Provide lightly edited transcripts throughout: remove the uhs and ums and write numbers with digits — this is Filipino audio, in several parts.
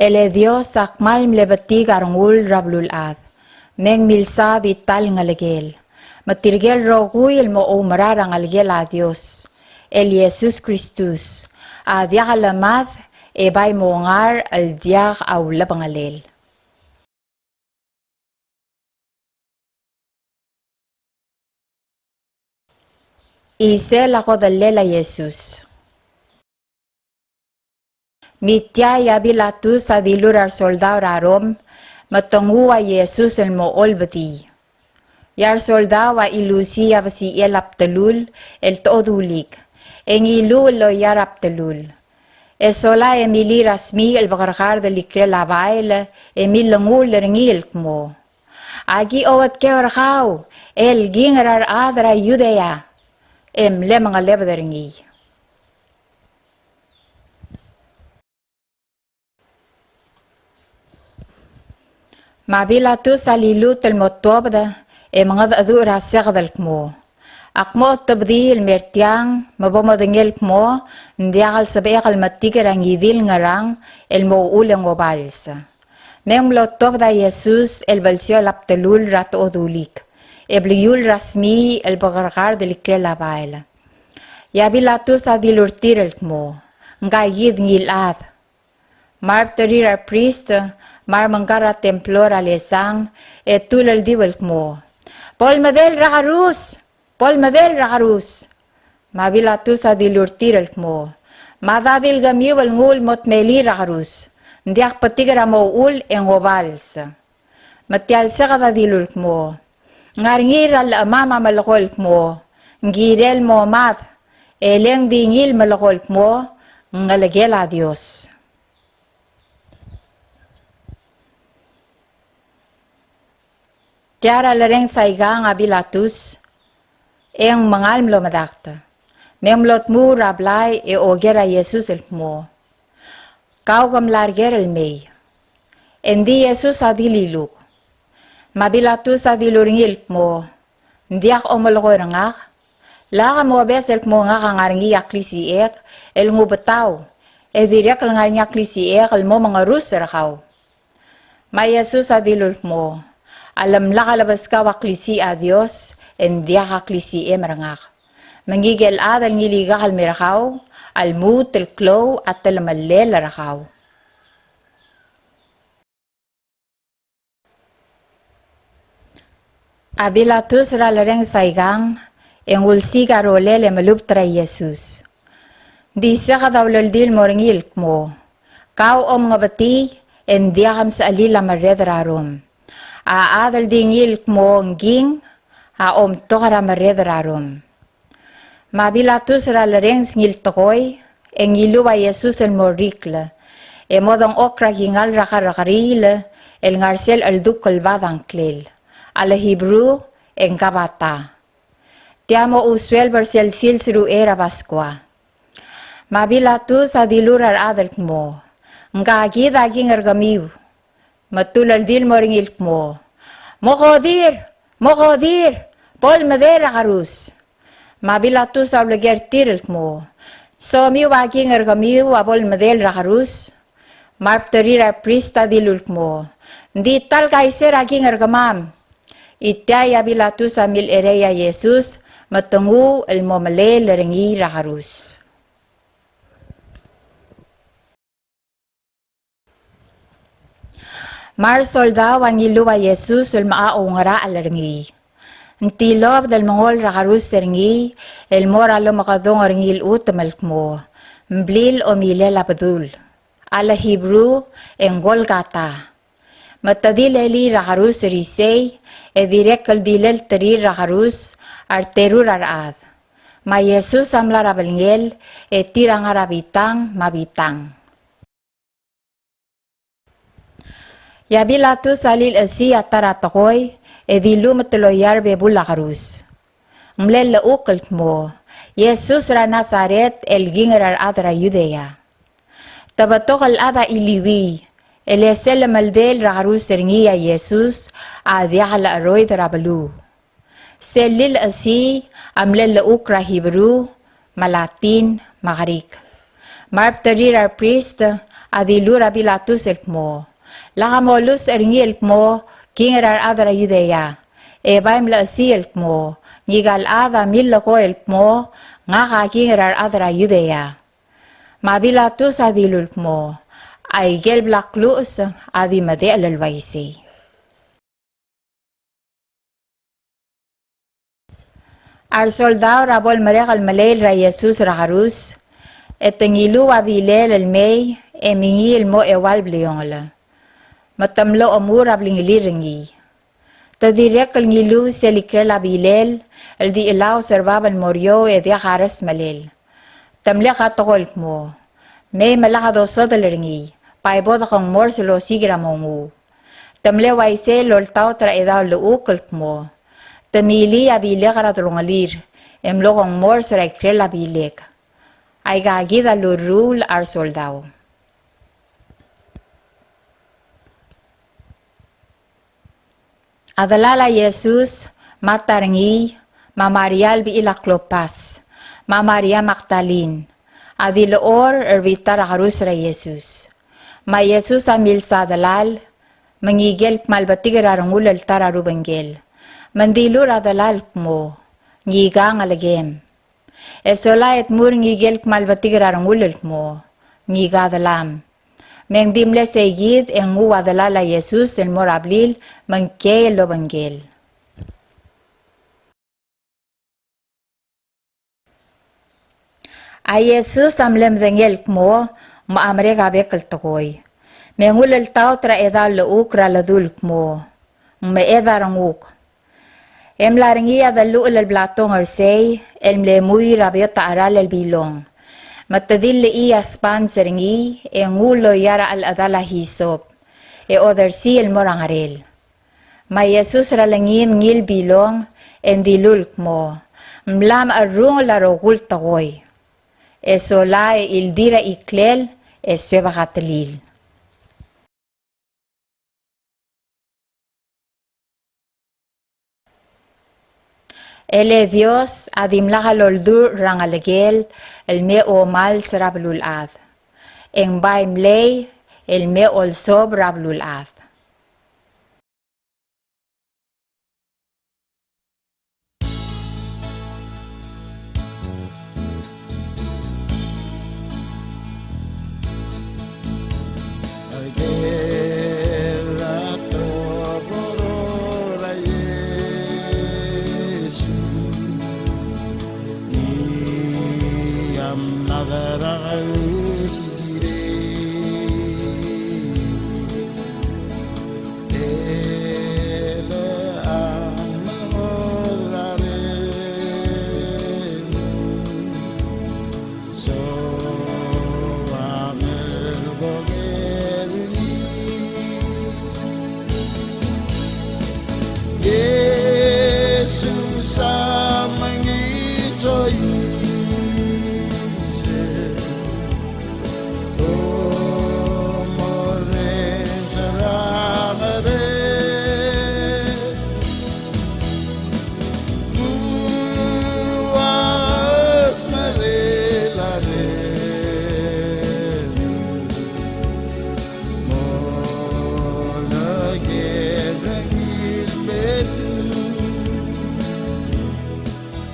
Ele Dios akmal mlebati karungul rablulad. Meng milsa di tal ngaligel. Matirgel roguil mo umararang aligel a Dios. El Jesus Christus. Adyak alamad ebay mo ngar al diyak awla pangalel. Isel ako dalela Jesus. Mitya yabilatu sa dilur ar soldado rarom, matunguwa Jesus el mo olbati. Yar soldado wa ilusi yabasi el aptelul el todulik, en ilu lo yar aptelul. Esola emili rasmi el bakarkar de likre la baile, emil langul ringil mo. Agi owat ke orkaw, el gingar adra yudea, le mga lebderingi. Mabilatu sa lilut el motobda, mga dadur hasegdal mo. Akmo tabdi el mertiang, mabomadengel mo, ndiakal sabekal matikir ang idil ngarang, el mo ulang obalsa. Meng lotobda Jesus el balsio laptelul rato odulik, ebliul rasmi el bagarkar delikre la baila. Yabilatu sa dilurtir el mo, ngayid ngilad. Martarir ar priest, mar mangkara templor alesang, tulal diwal mo. Paul Madel Rakarus! Paul Madel Rakarus! Mabilatu sa dilurtir el mo. Madadil gamiwal ngul mot meli Rakarus. Ndiak patigar mo ul en obals. Matial sa kada dilul mo. Ngarngir al amama malakol mo. Ngirel mo mat. Eleng dingil malakol mo. Ngalagel a Dios. Tiara lareng saigang abilatus, ang mangal mlo madakta. Memlot mu rablay ogera Jesus el mo. Kau gam larger el may. Endi Jesus adililuk. Mabilatus adiluringil mo. Ndiak omalorangak. Laka mo bes el mo nga kangaringi aklisi ek, el ngubataw. Direk langaringi aklisi ek, el mo mga rus rakaw. May Jesus adilul mo. Alam lakalabas ka waklisi a Dios, endia kaklisi marangak. Mangigel adal ngiliga kalmirakaw, almut el klow at talamalel larakaw. Abilatus ralareng saigang, en ulsiga rolele maluptra Jesus. Di sa kadawlaldil moringil mo, kau om nga bati, endia kam sa alila maredrarom. Aadal dingil mo nging, om tokara maredrarom. Mabilatus ralareng ngil tokoy, en iluwa Jesus el morikla, modong okra hingal rakarakaril, el ngarcel al dukol badang klil, ala Hebrew, en kabata. Tiamo uswel bersel sil siru era Paskwa. Mabilatus adilurar adal mo, ngagid aging argamiw, matulal dil mo ringil mo. Mokodir, Paul Madera Karus. Mabilatu sa oblager tiril mo. So mi waging argamiw Paul Madera Karus. Marptarir ar prista dilul mo. Di tal kaiser aging argamam. Itay abilatu sa mil ereya Jesus. Matungu el momale lerengi Rakarus. Mar soldaw ang iluwa Jesus el maaungara alarngi. Ntilob dal mongol Rakarus ringi, el moralo makadong ringil utamalk mo. Mblil o mile lapadul. Ala Hebrew en Golgata. Matadil eli Rakarus risay, direk kal dilel tari Rakarus arterur arad. Ma Jesus amla rabalngel, tirang arabitang mabitang. Yabilatu salil asi ataratakoy, dilu matloyar bebul Rakarus. Mlel ukal mo, Jesus ra Nazaret el gingar adra Judea. Tabatok al ada iliwi, el esel maldel Rakarus ringiya Jesus, adiakal aroy rabalu. Selil asi, amlel ukra Hebrew, Malatin, Makarik. Marptarir ar priest, Adilura bilatus ilk mo. Lakamolus eringi ilk mo, kingerar adara Yudea. Ebaim la si ilk mo, ngigal ada milloko ilk mo, nga ka kingerar adara Yudea. Mabilatus adilulk mo, ay gel blaklus adi made alalwaisi. Ar soldado rabol marekal malel ra Jesus rakarus, etengilu wabilel elmei, emingi elmo ewal bleyongla. Matamlo omur ablingili ringi. Tadirek el ngilu selikrel abilel, el di ilaw serbaban morio e dia haras malel. Tamle katokol mo, may malakadosod el ringi, paibod akong mor silo sigira mongu. Tamle waise loltaw tra edaw luukol mo. Tamili abile karatulungalir, emlokong mor sa krel abilek. Ay gagida lurul ar soldao. Adalala Jesus, matarangi, mamarial bi ilaklopas, mamaria Magdalene, adiloor erbitar akarus ra Jesus. Ma Jesus amil sa adalal, mangigel malbatig rarangul altar arubangel. Mandilur adalal mo, ngigang alagem. Esola et mur ngigel malbatig rarangul mo, ngiga adalam. Meng dimle segid engu adalala Jesus el morablil mangke lobangel. A Jesus amlem dengel mo, maamre gabe kaltakoy. Mengul el tao tra edal lo ukra ladul mo, me edaranguk. Em laringi adalu el blatong arsay, el mlemui rabiota aral el bilong. Matadil i aspan seringi, e ngulo yara al adala hisop, e odersi el morangarel. Ma Jesus ralangim ngil bilong, en dilulk mo, mlam arrung larogul tagoy. E sola e ildira iklel, e seba katalil. Ele Dios adimlaha loldur rangalegel el me omal serablul ad. En baim lei el me olsob rablul ad.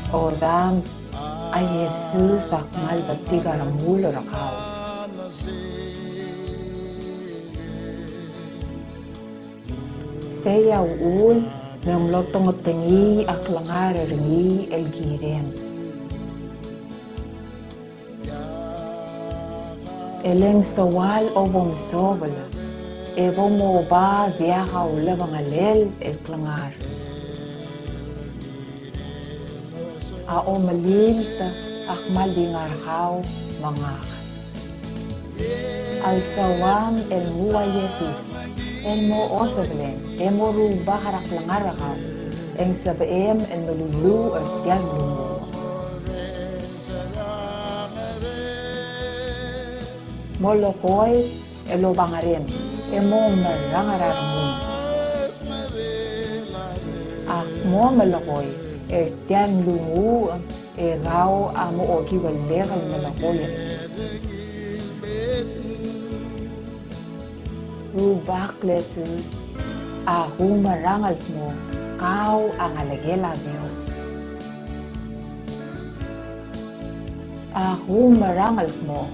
Odam a Jesus akmal batiga rangulo rakaw. Saya uul ng lotong tengi aklangar ringi elgiren. Eleng sawal obong sobal, ebo mo ba diaka ula mangalel elklangar. Ao malil ta akmal di ngarakaw mangak. Al sawam el huwa Jesus, el mo osaglen, el mo ruba karaklangar akaw, eng sabaem el malulu at tiyan lumo. Molokoy el obangarin, el mo marangararmun. Ak mo malokoy, tiyan lungu raw amo oki wallegal malakoyan. Rubak, Jesus, ako marangal mo, kau ang alagela Diyos. Ako marangal mo,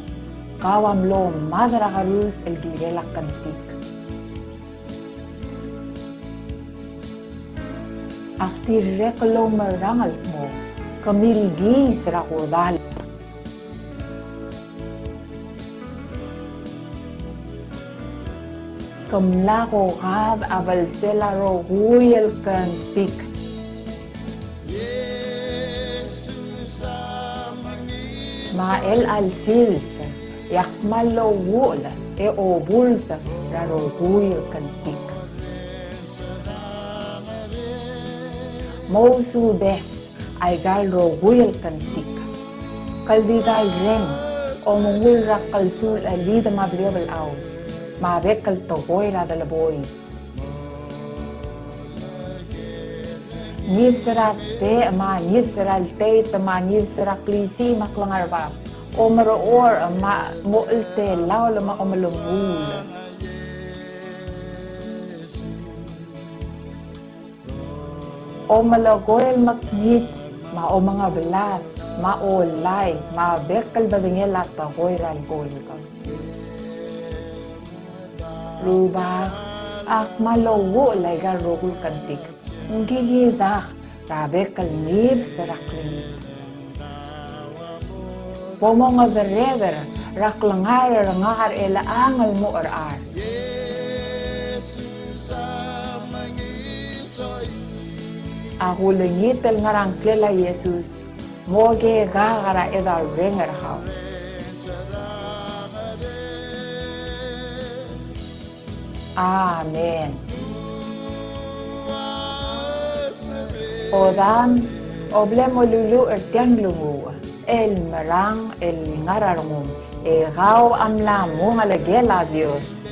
kau amlo madra karus el girela kantik. Aktireklo marangal mo, kamilgis rakudal. Kamlako kab abalsela ro huyel kantik. Mael alsils, yakmalo wul, e obulta raro huyel kantik. Mosu bes, ay gal ro huyel kantik. Kaldigal reng, o mungul rakalsul alida mabriabal aus. Mabekal toboy rada la boys. Niv serat te ma niv seral te ma niv serak lisi maklangar ba. O maroor ma multe law la ma omalungul. O malagoyel maknit ma o mga belat ma olay ma bekal badingel at toboy ral gol ka. Rubak, ak malawo lay garogul kantik. Ngigidak, rabe kalnib sa raklit. Pomo nga berever, raklangar rangar elaangal mo ar. Ako langitel nga rangklela Jesus, moge gagara edal renger haw. Amen. Odan, oble mo lulu ertiang lungu, el marang el ngararungum, gaw amla mo ngalagela Dios.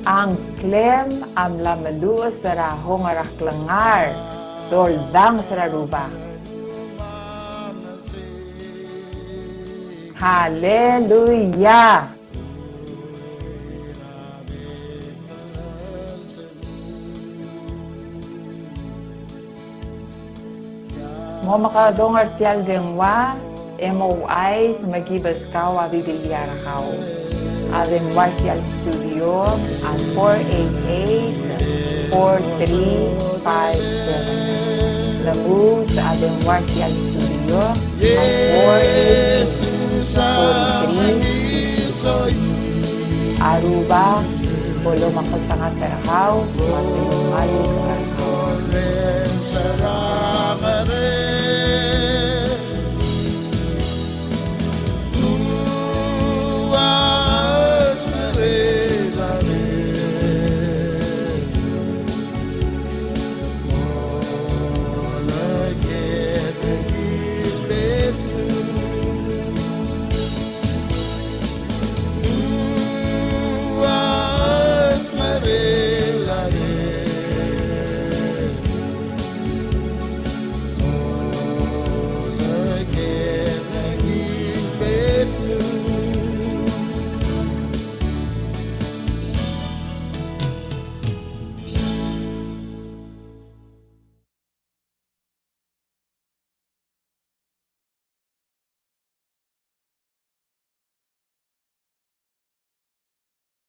Ang klem amla malu sara hongaraklangar, doldang sara ruba. Hallelujah! Mo makadongar tial gengwa, MOI sa magibas kao a bibilyar kao. Adem Wartial Studio at 488-4357. The move sa Adem Wartial Studio at 488-4357. Aruba, Polo Makontangat Terakaw, Matulungayo